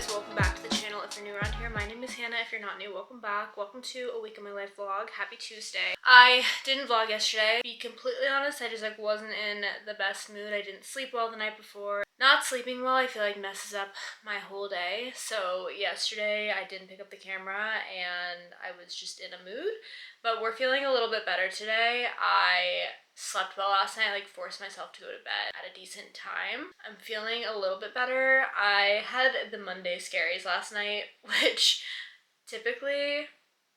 guys, welcome back to the channel. If you're new around here, my name is Hannah. If you're not new, welcome back. Welcome to a week of my life vlog. Happy Tuesday. I didn't vlog yesterday. To be completely honest, I just wasn't in the best mood. I didn't sleep well the night before. Not sleeping well, I feel like messes up my whole day. So yesterday I didn't pick up the camera and I was just in a mood. But we're feeling a little bit better today. I slept well last night. I forced myself to go to bed at a decent time. I'm feeling a little bit better. I had the Monday scaries last night, which typically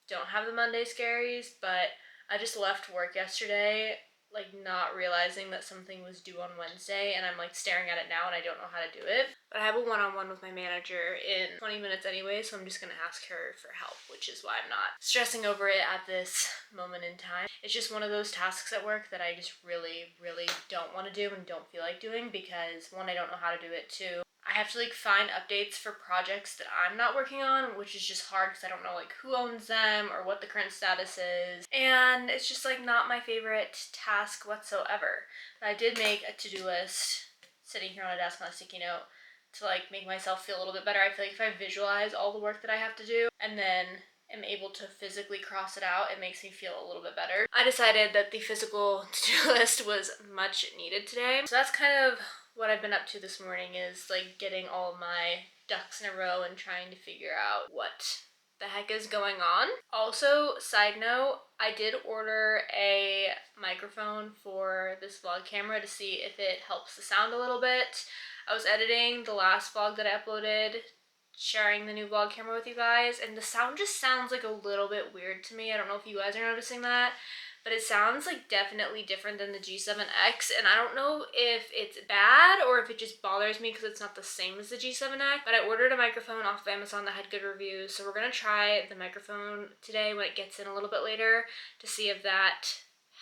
don't have the Monday scaries, but I just left work yesterday not realizing that something was due on Wednesday, and I'm staring at it now and I don't know how to do it. But I have a one-on-one with my manager in 20 minutes anyway, so I'm just gonna ask her for help, which is why I'm not stressing over it at this moment in time. It's just one of those tasks at work that I just really don't want to do and don't feel like doing because, one, I don't know how to do it, two, I have to find updates for projects that I'm not working on, which is just hard because I don't know who owns them or what the current status is, and it's just not my favorite task whatsoever. But I did make a to-do list sitting here on a desk on a sticky note to make myself feel a little bit better. I feel like if I visualize all the work that I have to do and then am able to physically cross it out, it makes me feel a little bit better. I decided that the physical to-do list was much needed today, so that's kind of what I've been up to this morning, is getting all of my ducks in a row and trying to figure out what the heck is going on. Also, side note, I did order a microphone for this vlog camera to see if it helps the sound a little bit. I was editing the last vlog that I uploaded, sharing the new vlog camera with you guys, and the sound just sounds a little bit weird to me. I don't know if you guys are noticing that, but it sounds definitely different than the G7X, and I don't know if it's bad or if it just bothers me because it's not the same as the G7X. But I ordered a microphone off of Amazon that had good reviews, so we're gonna try the microphone today when it gets in a little bit later to see if that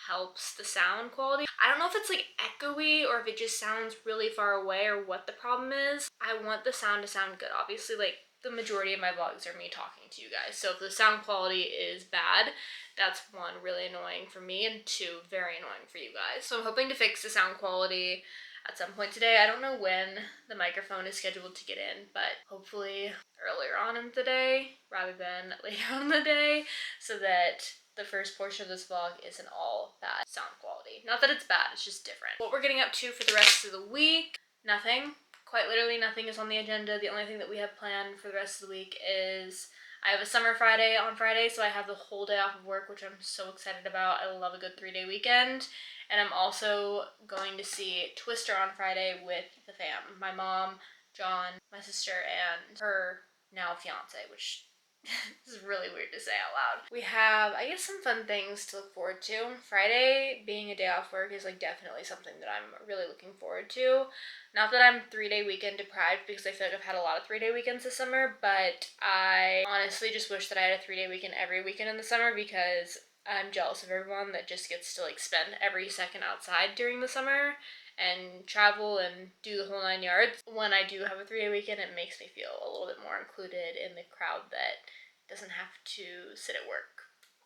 helps the sound quality. I don't know if it's echoey or if it just sounds really far away or what the problem is. I want the sound to sound good. Obviously, the majority of my vlogs are me talking to you guys, so if the sound quality is bad, that's one, really annoying for me, and two, very annoying for you guys. So I'm hoping to fix the sound quality at some point today. I don't know when the microphone is scheduled to get in, but hopefully earlier on in the day rather than later on in the day, so that the first portion of this vlog isn't all bad sound quality. Not that it's bad, it's just different. What we're getting up to for the rest of the week, nothing. Quite literally nothing is on the agenda. The only thing that we have planned for the rest of the week is I have a summer Friday on Friday, so I have the whole day off of work, which I'm so excited about. I love a good 3-day weekend. And I'm also going to see Twister on Friday with the fam. My mom, John, my sister, and her now fiance, which is really weird to say out loud. We have, I guess, some fun things to look forward to. Friday being a day off work is definitely something that I'm really looking forward to. Not that I'm 3-day weekend deprived, because I feel like I've had a lot of 3-day weekends this summer, but I honestly just wish that I had a 3-day weekend every weekend in the summer, because I'm jealous of everyone that just gets to spend every second outside during the summer and travel and do the whole 9 yards. When I do have a 3-day weekend, it makes me feel a little bit more included in the crowd that doesn't have to sit at work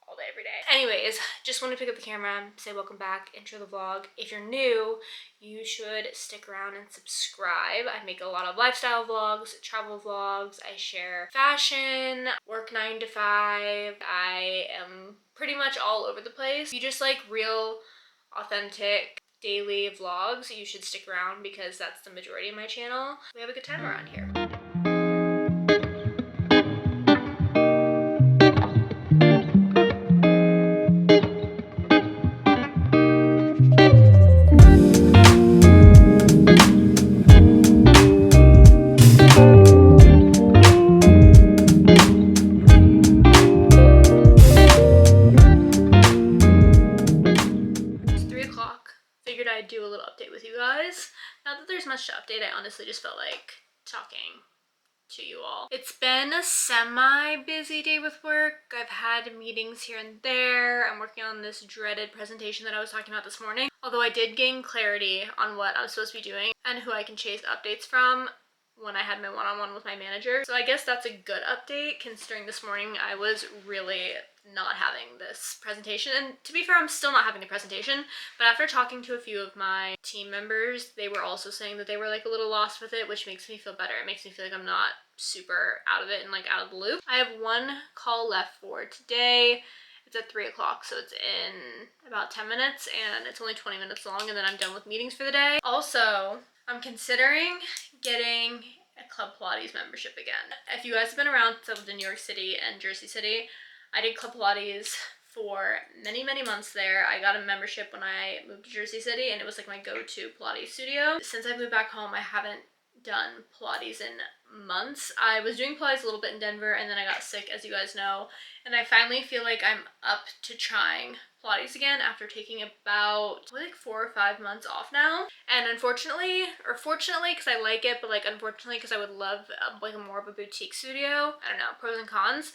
all day every day. Anyways, just want to pick up the camera, say welcome back, intro the vlog. If you're new, you should stick around and subscribe. I make a lot of lifestyle vlogs, travel vlogs, I share fashion, work 9 to 5. I am pretty much all over the place. If you just like real, authentic, daily vlogs, you should stick around because that's the majority of my channel. We have a good time around here. 3 o'clock. Figured I'd do a little update with you guys. Not that there's much to update, I honestly just felt like talking to you all. It's been a semi-busy day with work. I've had meetings here and there. I'm working on this dreaded presentation that I was talking about this morning. Although I did gain clarity on what I'm supposed to be doing and who I can chase updates from when I had my one-on-one with my manager. So I guess that's a good update considering this morning I was really not having this presentation. And to be fair, I'm still not having the presentation, but after talking to a few of my team members, they were also saying that they were like a little lost with it, which makes me feel better. It makes me feel like I'm not super out of it and like out of the loop. I have one call left for today. It's at 3 o'clock, so it's in about 10 minutes and it's only 20 minutes long, and then I'm done with meetings for the day. Also, I'm considering getting a Club Pilates membership again. If you guys have been around since I lived in New York City and Jersey City, I did Club Pilates for many months there. I got a membership when I moved to Jersey City, and it was like my go-to Pilates studio. Since I moved back home, I haven't done Pilates in months. I was doing Pilates a little bit in Denver, and then I got sick, as you guys know, and I finally feel like I'm up to trying Pilates again after taking about like 4 or 5 months off now. And unfortunately, or fortunately because I like it, but like unfortunately because I would love like a more of a boutique studio. I don't know, pros and cons.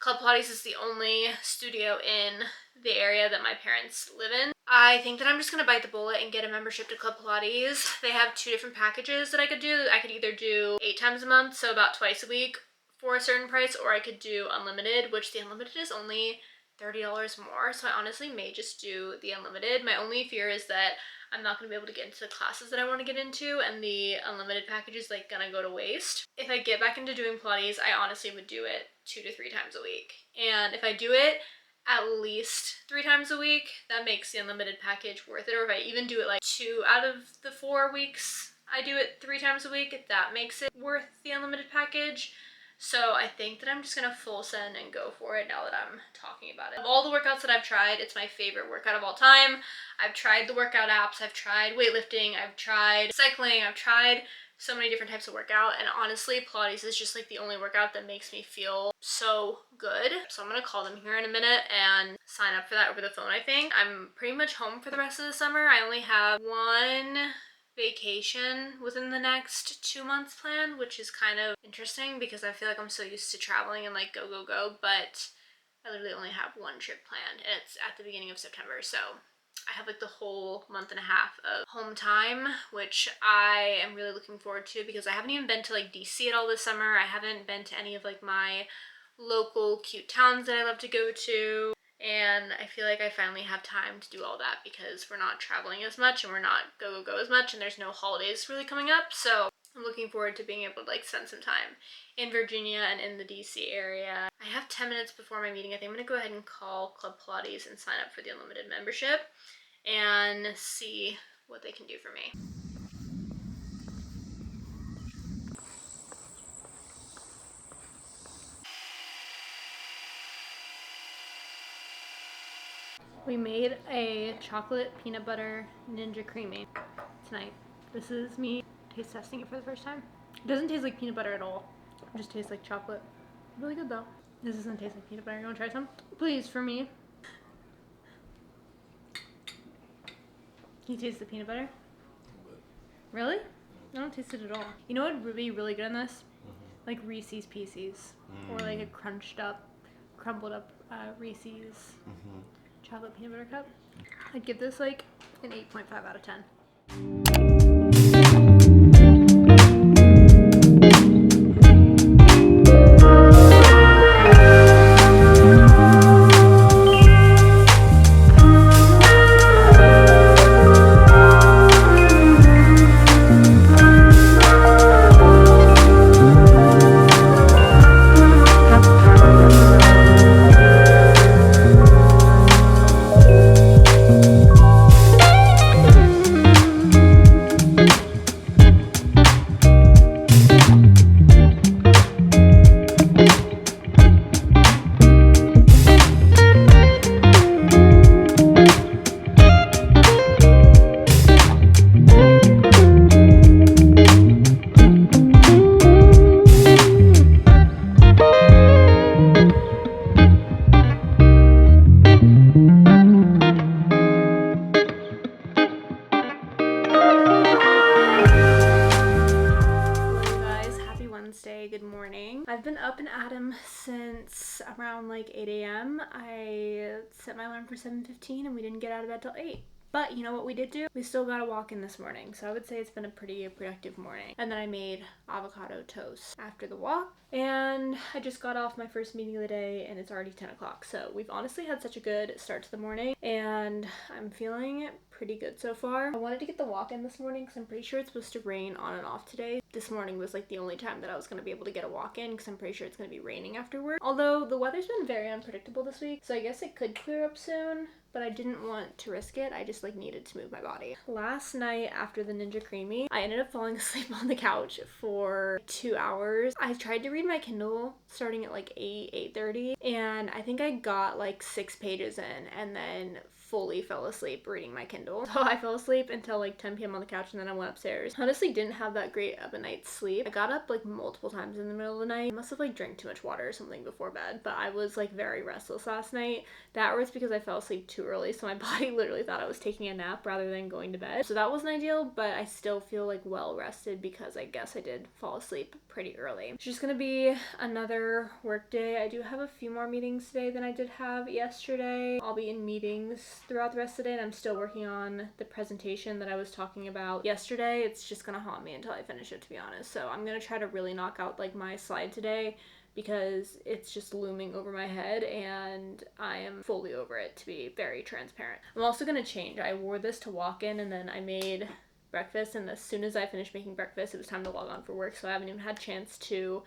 Club Pilates is the only studio in the area that my parents live in. I think that I'm just gonna bite the bullet and get a membership to Club Pilates. They have 2 different packages that I could do. I could either do 8 times a month, so about twice a week for a certain price, or I could do unlimited, which the unlimited is only $30 more, so I honestly may just do the unlimited. My only fear is that I'm not going to be able to get into the classes that I want to get into, and the unlimited package is like gonna go to waste. If I get back into doing Pilates, I honestly would do it 2 to 3 times a week, and if I do it at least 3 times a week, that makes the unlimited package worth it. Or if I even do it like 2 out of the 4 weeks I do it 3 times a week, that makes it worth the unlimited package. So I think that I'm just gonna full send and go for it now that I'm talking about it. Of all the workouts that I've tried, it's my favorite workout of all time. I've tried the workout apps, I've tried weightlifting, I've tried cycling, I've tried so many different types of workout, and honestly Pilates is just like the only workout that makes me feel so good. So I'm gonna call them here in a minute and sign up for that over the phone. I think I'm pretty much home for the rest of the summer. I only have one vacation within the next 2 months planned, which is kind of interesting because I feel like I'm so used to traveling and like go, but I literally only have one trip planned, and it's at the beginning of September. So I have like the whole month and a half of home time, which I am really looking forward to because I haven't even been to like DC at all this summer. I haven't been to any of like my local cute towns that I love to go to. And I feel like I finally have time to do all that because we're not traveling as much and we're not go as much, and there's no holidays really coming up. So I'm looking forward to being able to like spend some time in Virginia and in the DC area. I have 10 minutes before my meeting. I think I'm gonna go ahead and call Club Pilates and sign up for the unlimited membership and see what they can do for me. We made a chocolate peanut butter ninja creamy tonight. This is me taste testing it for the first time. It doesn't taste like peanut butter at all. It just tastes like chocolate. Really good though. This doesn't taste like peanut butter. You want to try some? Please, for me. Can you taste the peanut butter? Really? I don't taste it at all. You know what would be really good in this? Like Reese's Pieces. Or like a crunched up, crumbled up Reese's chocolate peanut butter cup. I'd give this like an 8.5 out of 10. Good morning. I've been up and at 'em since around like 8 a.m. I set my alarm for 7:15 and we didn't get out of bed till 8. But you know what we did do? We still got a walk in this morning, so I would say it's been a pretty productive morning. And then I made avocado toast after the walk, and I just got off my first meeting of the day and it's already 10 o'clock. So we've honestly had such a good start to the morning and I'm feeling pretty good so far. I wanted to get the walk in this morning because I'm pretty sure it's supposed to rain on and off today. This morning was like the only time that I was going to be able to get a walk in because I'm pretty sure it's going to be raining after work. Although the weather's been very unpredictable this week, so I guess it could clear up soon, but I didn't want to risk it. I just like needed to move my body. Last night after the Ninja Creami, I ended up falling asleep on the couch for 2 hours. I tried to read my Kindle starting at like 8:30, and I think I got like 6 pages in and then fully fell asleep reading my Kindle. So I fell asleep until like 10 p.m. on the couch and then I went upstairs. Honestly, didn't have that great of a night's sleep. I got up like multiple times in the middle of the night. I must have like drank too much water or something before bed, but I was like very restless last night. That was because I fell asleep too early, so my body literally thought I was taking a nap rather than going to bed. So that wasn't ideal, but I still feel like well rested because I guess I did fall asleep pretty early. It's just gonna be another work day. I do have a few more meetings today than I did have yesterday. I'll be in meetings throughout the rest of the day and I'm still working on the presentation that I was talking about yesterday. It's just gonna haunt me until I finish it, to be honest. So I'm gonna try to really knock out like my slide today because it's just looming over my head and I am fully over it, to be very transparent. I'm also gonna change. I wore this to walk in and then I made breakfast, and as soon as I finished making breakfast it was time to log on for work, so I haven't even had a chance to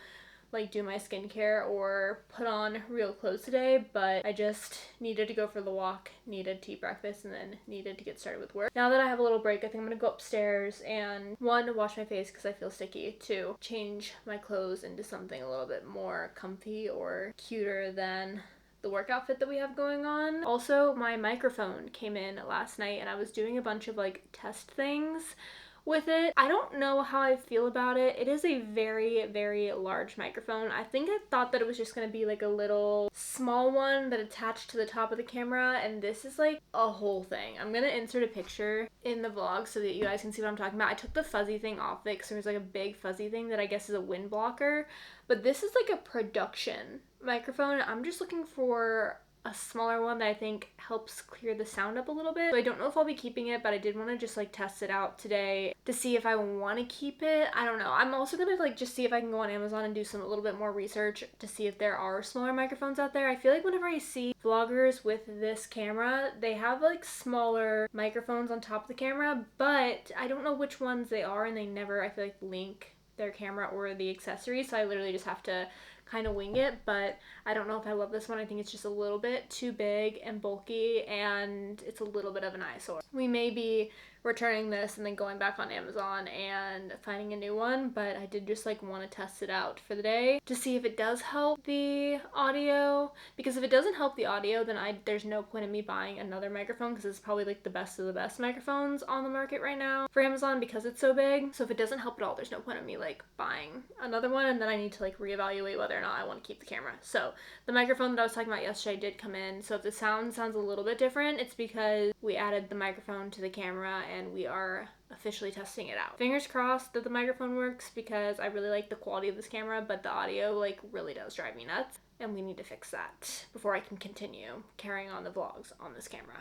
like do my skincare or put on real clothes today, but I just needed to go for the walk, needed to eat breakfast, and then needed to get started with work. Now that I have a little break, I think I'm gonna go upstairs and 1, wash my face because I feel sticky, 2, change my clothes into something a little bit more comfy or cuter than the work outfit that we have going on. Also, my microphone came in last night and I was doing a bunch of like test things with it. I don't know how I feel about it. It is a very, very large microphone. I think I thought that it was just gonna be like a little small one that attached to the top of the camera, and this is like a whole thing. I'm gonna insert a picture in the vlog so that you guys can see what I'm talking about. I took the fuzzy thing off it because there was like a big fuzzy thing that I guess is a wind blocker, but this is like a production microphone. I'm just looking for a smaller one that I think helps clear the sound up a little bit. So I don't know if I'll be keeping it, but I did want to just like test it out today to see if I want to keep it. I don't know. I'm also gonna like just see if I can go on Amazon and do a little bit more research to see if there are smaller microphones out there. I feel like whenever I see vloggers with this camera, they have like smaller microphones on top of the camera, but I don't know which ones they are, and they never, I feel like, link their camera or the accessories, so I literally just have to kind of wing it. But I don't know if I love this one. I think it's just a little bit too big and bulky and it's a little bit of an eyesore. We may be returning this and then going back on Amazon and finding a new one, but I did just like want to test it out for the day to see if it does help the audio, because if it doesn't help the audio then there's no point in me buying another microphone, because it's probably like the best of the best microphones on the market right now for Amazon because it's so big. So if it doesn't help at all, there's no point in me like buying another one, and then I need to like reevaluate whether or not I want to keep the camera. So the microphone that I was talking about yesterday did come in, so if the sounds a little bit different, it's because we added the microphone to the camera and we are officially testing it out. Fingers crossed that the microphone works, because I really like the quality of this camera, but the audio like really does drive me nuts, and we need to fix that before I can continue carrying on the vlogs on this camera.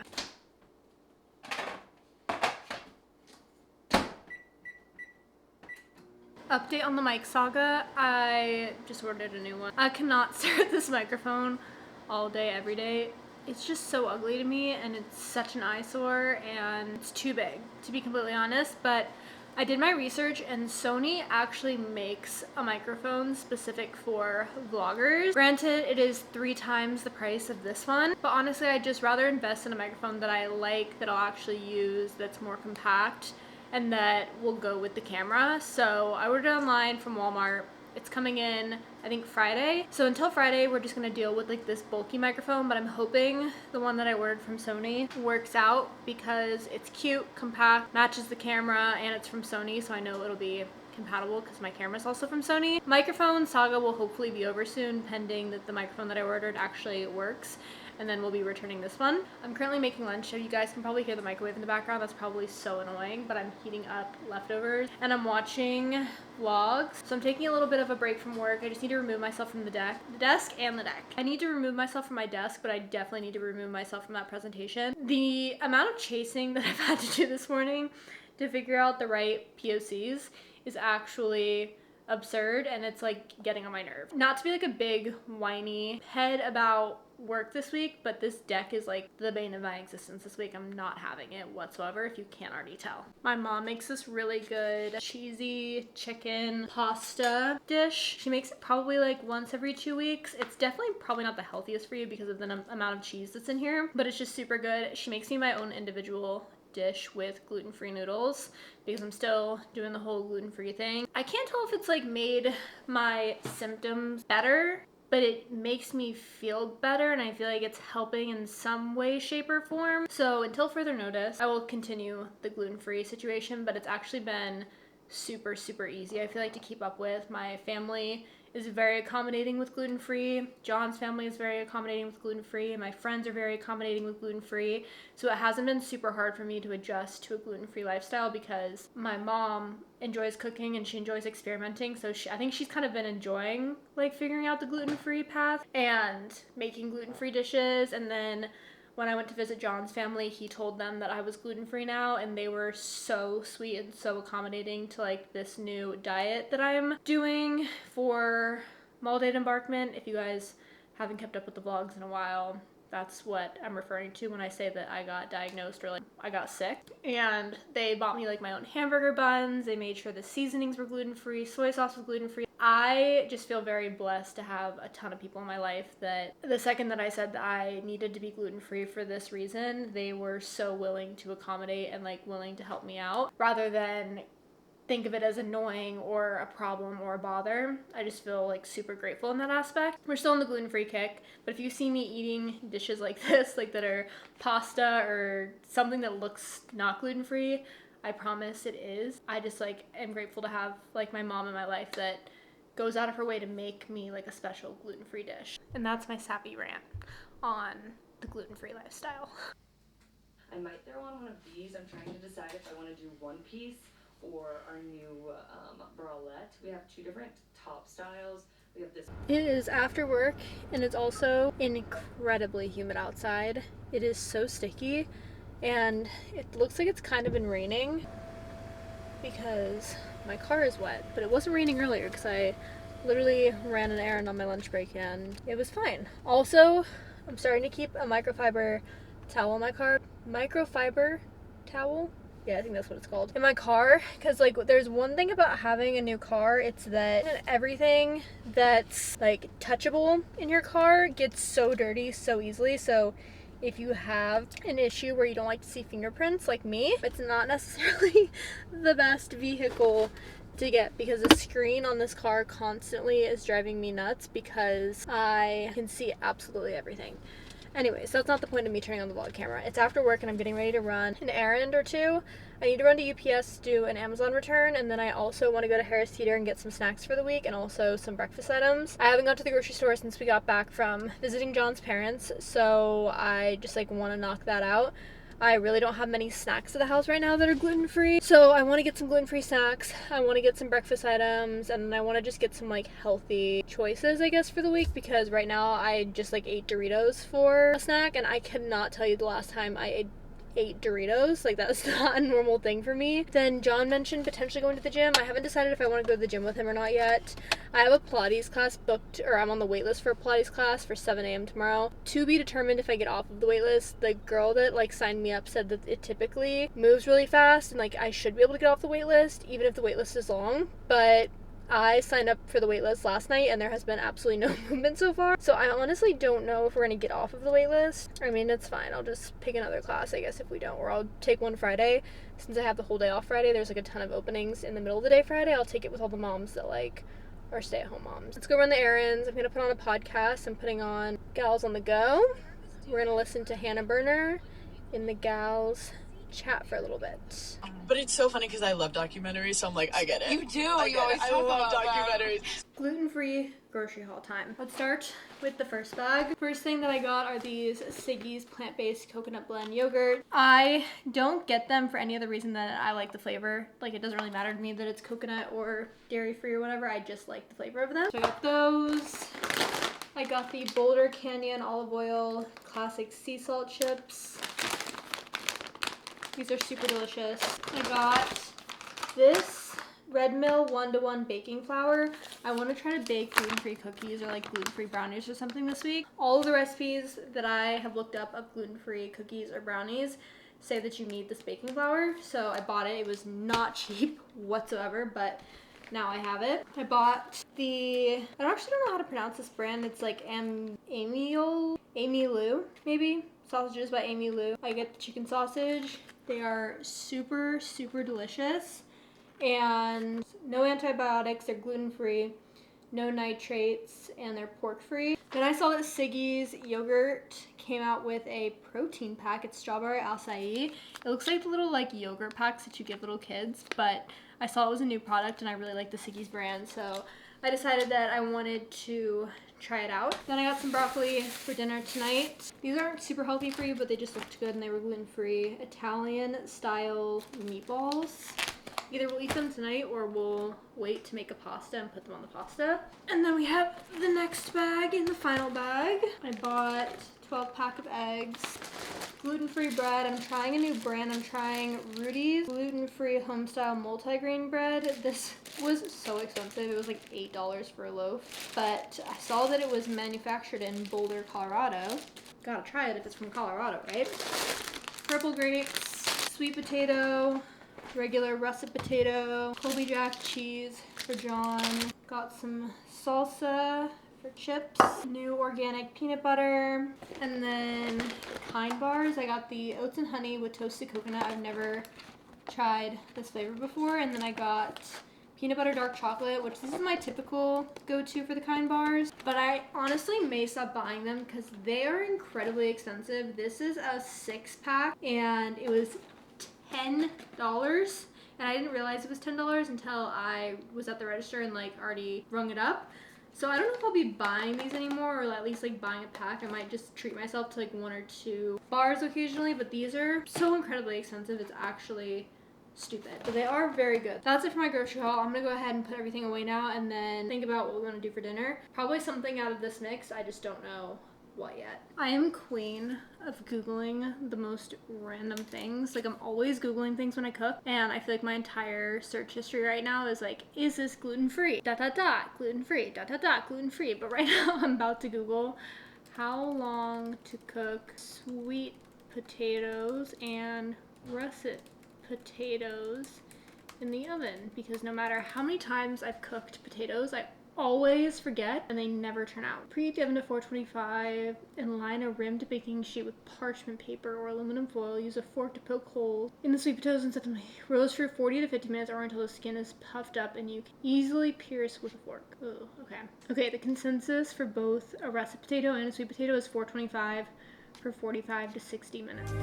Update on the mic saga. I just ordered a new one. I cannot stare at this microphone all day, every day. It's just so ugly to me and it's such an eyesore and it's too big, to be completely honest. But I did my research and Sony actually makes a microphone specific for vloggers. Granted, it is 3 times the price of this one, but honestly I'd just rather invest in a microphone that I like, that I'll actually use, that's more compact and that will go with the camera. So I ordered it online from Walmart. It's coming in, I think, Friday. So until Friday, we're just gonna deal with like this bulky microphone, but I'm hoping the one that I ordered from Sony works out because it's cute, compact, matches the camera, and it's from Sony, so I know it'll be compatible because my camera is also from Sony. Microphone saga will hopefully be over soon, pending that the microphone that I ordered actually works. and then we'll be returning this one. I'm currently making lunch, so you guys can probably hear the microwave in the background. That's probably so annoying, but I'm heating up leftovers and I'm watching vlogs. So I'm taking a little bit of a break from work. I just need to remove myself from the desk and the deck. I need to remove myself from my desk, but I definitely need to remove myself from that presentation. The amount of chasing that I've had to do this morning to figure out the right POCs is actually absurd, and it's like getting on my nerve. Not to be like a big whiny head about work this week, but this deck is like the bane of my existence this week. I'm not having it whatsoever, if you can't already tell. My mom makes this really good cheesy chicken pasta dish. She makes it probably like once every 2 weeks. It's definitely probably not the healthiest for you because of the amount of cheese that's in here, but it's just super good. She makes me my own individual dish with gluten-free noodles because I'm still doing the whole gluten-free thing. I can't tell if it's like made my symptoms better, but it makes me feel better, and I feel like it's helping in some way, shape, or form. So until further notice, I will continue the gluten-free situation, but it's actually been super, super easy, I feel like, to keep up with. My family is very accommodating with gluten-free. John's family is very accommodating with gluten-free. My friends are very accommodating with gluten-free. So it hasn't been super hard for me to adjust to a gluten-free lifestyle because my mom enjoys cooking and she enjoys experimenting. So I think she's kind of been enjoying like figuring out the gluten-free path and making gluten-free dishes. And then when I went to visit John's family, he told them that I was gluten-free now, and they were so sweet and so accommodating to like this new diet that I'm doing for Maldive embarkment. If you guys haven't kept up with the vlogs in a while, that's what I'm referring to when I say that I got diagnosed or like I got sick. And they bought me like my own hamburger buns. They made sure the seasonings were gluten-free, soy sauce was gluten-free. I just feel very blessed to have a ton of people in my life that the second that I said that I needed to be gluten-free for this reason, they were so willing to accommodate and like willing to help me out rather than think of it as annoying or a problem or a bother. I just feel like super grateful in that aspect. We're still in the gluten-free kick, but if you see me eating dishes like this, like that are pasta or something that looks not gluten-free, I promise it is. I just like am grateful to have like my mom in my life that goes out of her way to make me like a special gluten-free dish. And that's my sappy rant on the gluten-free lifestyle. I might throw on one of these. I'm trying to decide if I want to do one piece or our new bralette. We have two different top styles. We have this. It is after work and it's also incredibly humid outside. It is so sticky and it looks like it's kind of been raining because my car is wet, but it wasn't raining earlier because I literally ran an errand on my lunch break and it was fine. Also, I'm starting to keep a microfiber towel in my car. Microfiber towel? Yeah, I think that's what it's called. In my car, because like there's one thing about having a new car, it's that everything that's like touchable in your car gets so dirty so easily. So if you have an issue where you don't like to see fingerprints like me, it's not necessarily the best vehicle to get because the screen on this car constantly is driving me nuts because I can see absolutely everything. Anyways, that's not the point of me turning on the vlog camera. It's after work and I'm getting ready to run an errand or two. I need to run to UPS to do an Amazon return, and then I also want to go to Harris Teeter and get some snacks for the week and also some breakfast items. I haven't gone to the grocery store since we got back from visiting John's parents, so I just like want to knock that out. I really don't have many snacks at the house right now that are gluten-free, so I want to get some gluten-free snacks. I want to get some breakfast items, and I want to just get some like healthy choices, I guess, for the week, because right now I just like ate Doritos for a snack, and I cannot tell you the last time I ate Doritos. Like, that's not a normal thing for me. Then John mentioned potentially going to the gym. I haven't decided if I want to go to the gym with him or not yet. I have a Pilates class booked, or I'm on the wait list for a Pilates class for 7 a.m. tomorrow. To be determined if I get off of the wait list. The girl that like signed me up said that it typically moves really fast and like I should be able to get off the wait list even if the wait list is long, but I signed up for the waitlist last night and there has been absolutely no movement so far. So I honestly don't know if we're going to get off of the waitlist. I mean, it's fine. I'll just pick another class, I guess, if we don't. Or I'll take one Friday. Since I have the whole day off Friday, there's like a ton of openings in the middle of the day Friday. I'll take it with all the moms that like are stay-at-home moms. Let's go run the errands. I'm going to put on a podcast. I'm putting on Gals on the Go. We're going to listen to Hannah Burner in the Gals chat for a little bit. But it's so funny because I love documentaries, so I'm like, I get it. You do. You always talk I love about documentaries. Gluten-free grocery haul time. Let's start with the first bag. First thing that I got are these Siggi's plant-based coconut blend yogurt. I don't get them for any other reason than I like the flavor. Like, it doesn't really matter to me that it's coconut or dairy-free or whatever. I just like the flavor of them. So I got those. I got the Boulder Canyon olive oil classic sea salt chips. These are super delicious. I got this Red Mill 1-to-1 baking flour. I want to try to bake gluten-free cookies or like gluten-free brownies or something this week. All of the recipes that I have looked up of gluten-free cookies or brownies say that you need this baking flour. So I bought it. It was not cheap whatsoever, but now I have it. I bought I actually don't know how to pronounce this brand. It's like Amy Lou, maybe. Sausages by Amy Lou. I get the chicken sausage. They are super, super delicious. And no antibiotics, they're gluten-free, no nitrates, and they're pork-free. Then I saw that Siggi's yogurt came out with a protein pack. It's strawberry acai. It looks like the little like yogurt packs that you give little kids, but I saw it was a new product and I really like the Siggi's brand, so I decided that I wanted to try it out. Then I got some broccoli for dinner tonight. These aren't super healthy for you, but they just looked good and they were gluten-free. Italian style meatballs. Either we'll eat them tonight or we'll wait to make a pasta and put them on the pasta. And then we have the next bag and the final bag. I bought 12-pack of eggs, gluten-free bread. I'm trying a new brand. I'm trying Rudy's gluten-free homestyle multigrain bread. This was so expensive. It was like $8 for a loaf, but I saw that it was manufactured in Boulder, Colorado. Gotta try it if it's from Colorado, right? Purple grapes, sweet potato, regular russet potato, Colby Jack cheese for John. Got some salsa for chips, new organic peanut butter, and then Kind bars. I got the oats and honey with toasted coconut. I've never tried this flavor before. And then I got peanut butter dark chocolate, which this is my typical go-to for the Kind bars, but I honestly may stop buying them because they are incredibly expensive. This is a 6-pack and it was $10, and I didn't realize it was $10 until I was at the register and like already rung it up. So I don't know if I'll be buying these anymore, or at least like buying a pack. I might just treat myself to like 1 or 2 bars occasionally, but these are so incredibly expensive. It's actually stupid, but they are very good. That's it for my grocery haul. I'm gonna go ahead and put everything away now and then think about what we're gonna do for dinner. Probably something out of this mix. I just don't know what yet. I am queen of Googling the most random things. Like, I'm always Googling things when I cook, and I feel like my entire search history right now is like, is this gluten-free? Gluten-free, gluten-free. But right now I'm about to Google how long to cook sweet potatoes and russet potatoes in the oven, because no matter how many times I've cooked potatoes, I always forget and they never turn out. Preheat the oven to 425 and line a rimmed baking sheet with parchment paper or aluminum foil. Use a fork to poke holes in the sweet potatoes and set them. Roast for 40 to 50 minutes or until the skin is puffed up and you can easily pierce with a fork. Oh, okay. Okay, the consensus for both a russet potato and a sweet potato is 425 for 45 to 60 minutes.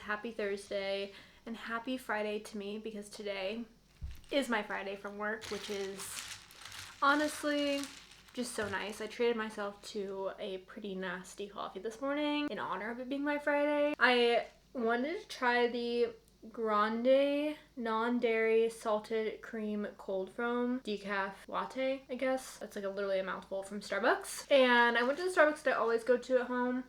Happy Thursday and happy Friday to me, because today is my Friday from work, which is honestly just so nice. I treated myself to a pretty nasty coffee this morning in honor of it being my Friday. I wanted to try the Grande non-dairy salted cream cold foam decaf latte, I guess. That's like literally a mouthful from Starbucks. And I went to the Starbucks that I always go to at home,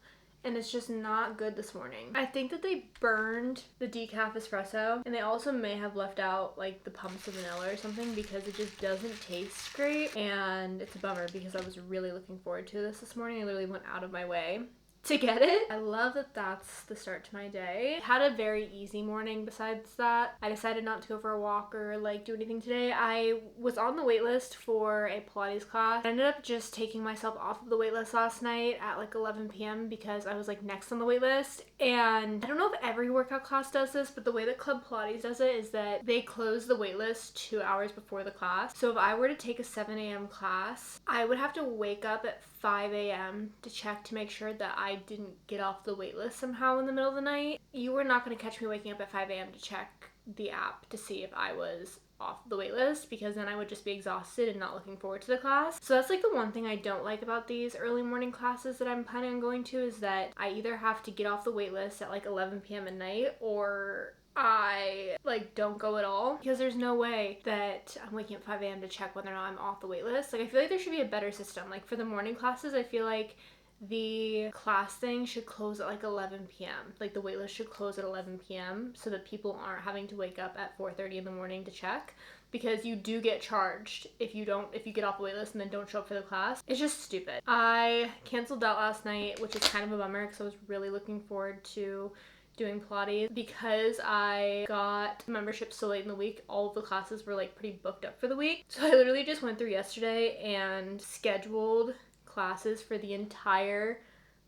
and it's just not good this morning. I think that they burned the decaf espresso, and they also may have left out like the pumps of vanilla or something, because it just doesn't taste great, and it's a bummer because I was really looking forward to this morning. I literally went out of my way to get it. I love that that's the start to my day. I had a very easy morning besides that. I decided not to go for a walk or like do anything today. I was on the wait list for a Pilates class. I ended up just taking myself off of the wait list last night at like 11 p.m. because I was like next on the wait list. And I don't know if every workout class does this, but the way that Club Pilates does it is that they close the wait list 2 hours before the class. So if I were to take a 7 a.m. class, I would have to wake up at 5 a.m. to check to make sure that I didn't get off the wait list somehow in the middle of the night. You were not going to catch me waking up at 5 a.m. to check the app to see if I was off the wait list, because then I would just be exhausted and not looking forward to the class. So that's like the one thing I don't like about these early morning classes that I'm planning on going to, is that I either have to get off the wait list at like 11 p.m. at night, or I like don't go at all, because there's no way that I'm waking up at 5 a.m. to check whether or not I'm off the wait list. Like, I feel like there should be a better system. Like for the morning classes, I feel like the class thing should close at like 11 p.m. Like the waitlist should close at 11 p.m. so that people aren't having to wake up at 4:30 in the morning to check, because you do get charged if you get off the waitlist and then don't show up for the class. It's just stupid. I canceled that last night, which is kind of a bummer because I was really looking forward to doing Pilates. Because I got membership so late in the week, all of the classes were like pretty booked up for the week. So I literally just went through yesterday and scheduled classes for the entire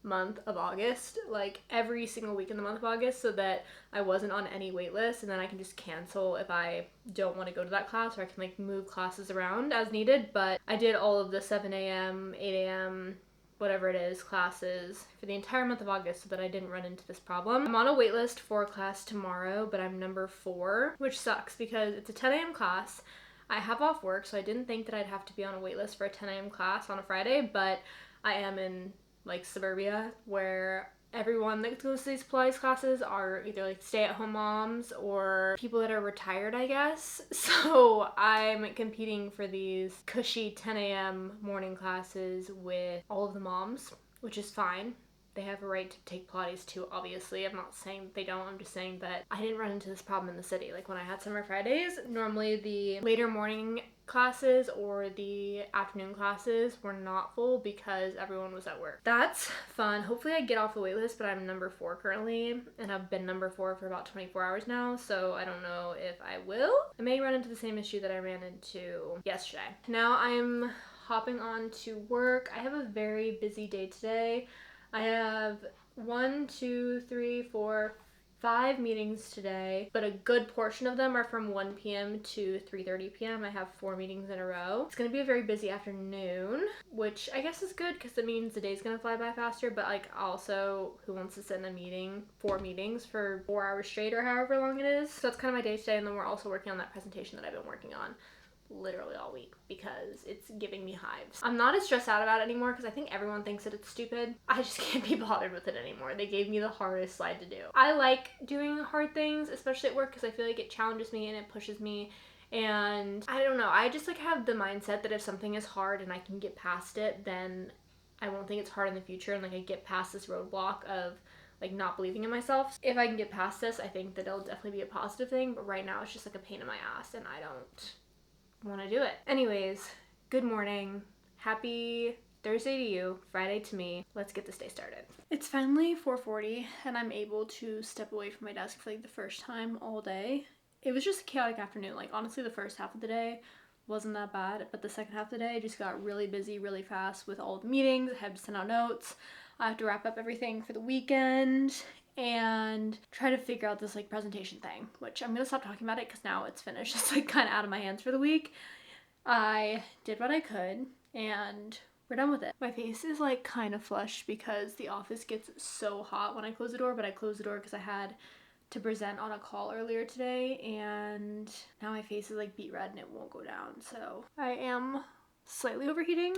month of August, like every single week in the month of August, so that I wasn't on any wait list, and then I can just cancel if I don't want to go to that class, or I can like move classes around as needed. But I did all of the 7 a.m., 8 a.m., whatever it is, classes for the entire month of August so that I didn't run into this problem. I'm on a wait list for a class tomorrow, but I'm number 4, which sucks because it's a 10 a.m. class. I have off work, so I didn't think that I'd have to be on a wait list for a 10 a.m. class on a Friday, but I am in like suburbia where everyone that goes to these Pilates classes are either like stay-at-home moms or people that are retired, I guess. So I'm competing for these cushy 10 a.m. morning classes with all of the moms, which is fine. They have a right to take Pilates too, obviously. I'm not saying that they don't. I'm just saying that I didn't run into this problem in the city. Like when I had summer Fridays, normally the later morning classes or the afternoon classes were not full because everyone was at work. That's fun. Hopefully I get off the wait list, but I'm number 4 currently, and I've been number 4 for about 24 hours now, so I don't know if I will. I may run into the same issue that I ran into yesterday. Now I'm hopping on to work. I have a very busy day today. I have 5 meetings today, but a good portion of them are from 1 p.m. to 3:30 p.m. I have 4 meetings in a row. It's gonna be a very busy afternoon, which I guess is good because it means the day's gonna fly by faster, but like also, who wants to sit in a meeting, 4 meetings for 4 hours straight or however long it is? So that's kind of my day today, and then we're also working on that presentation that I've been working on literally all week because it's giving me hives. I'm not as stressed out about it anymore because I think everyone thinks that it's stupid. I just can't be bothered with it anymore. They gave me the hardest slide to do. I like doing hard things, especially at work, because I feel like it challenges me and it pushes me. And I don't know, I just like have the mindset that if something is hard and I can get past it, then I won't think it's hard in the future, and like I get past this roadblock of like not believing in myself. If I can get past this, I think that it'll definitely be a positive thing, but right now it's just like a pain in my ass and I don't want to do it. Anyways, good morning. Happy Thursday to you, Friday to me. Let's get this day started. It's finally 4:40 and I'm able to step away from my desk for like the first time all day. It was just a chaotic afternoon. Like honestly, the first half of the day wasn't that bad, but the second half of the day just got really busy really fast with all the meetings. I had to send out notes. I have to wrap up everything for the weekend and try to figure out this like presentation thing, which I'm gonna stop talking about it because now it's finished. It's like kind of out of my hands for the week. I did what I could and we're done with it. My face is like kind of flushed because the office gets so hot when I close the door, but I closed the door because I had to present on a call earlier today, and now my face is like beet red and it won't go down. So I am slightly overheating.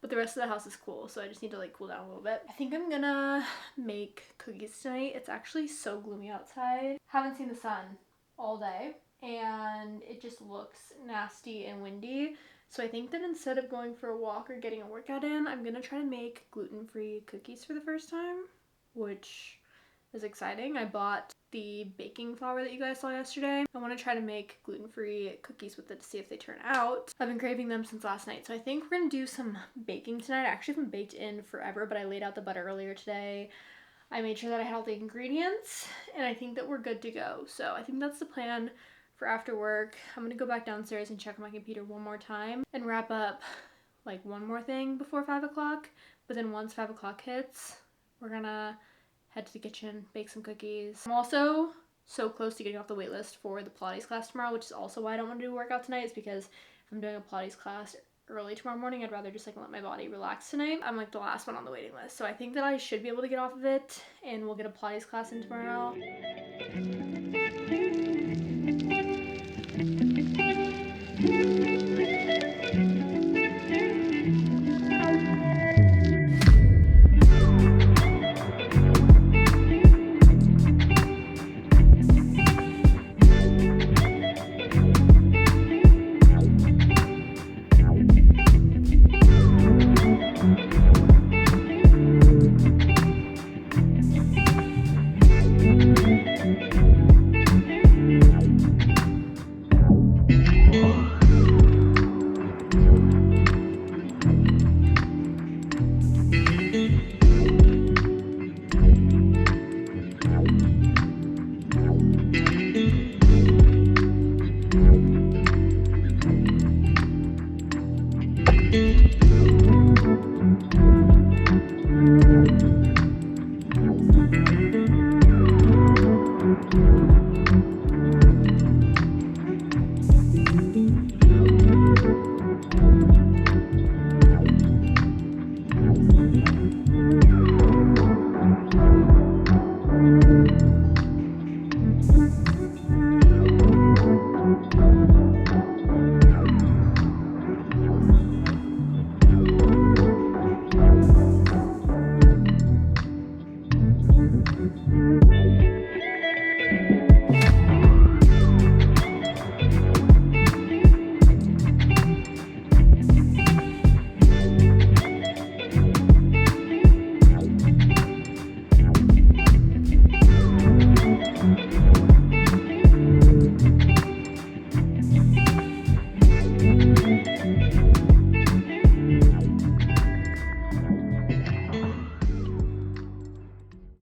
But the rest of the house is cool, so I just need to like cool down a little bit. I think I'm gonna make cookies tonight. It's actually so gloomy outside. Haven't seen the sun all day and it just looks nasty and windy. So I think that instead of going for a walk or getting a workout in, I'm gonna try to make gluten-free cookies for the first time, which is exciting. I bought the baking flour that you guys saw yesterday. I want to try to make gluten-free cookies with it to see if they turn out. I've been craving them since last night, so I think we're gonna do some baking tonight. I actually haven't baked in forever, but I laid out the butter earlier today. I made sure that I had all the ingredients, and I think that we're good to go. So I think that's the plan for after work. I'm gonna go back downstairs and check on my computer one more time and wrap up like one more thing before 5 o'clock. But then once 5 o'clock hits, we're gonna head to the kitchen, bake some cookies. I'm also so close to getting off the wait list for the Pilates class tomorrow, which is also why I don't want to do a workout tonight, is because if I'm doing a Pilates class early tomorrow morning, I'd rather just like let my body relax tonight. I'm like the last one on the waiting list, so I think that I should be able to get off of it, and we'll get a Pilates class in tomorrow.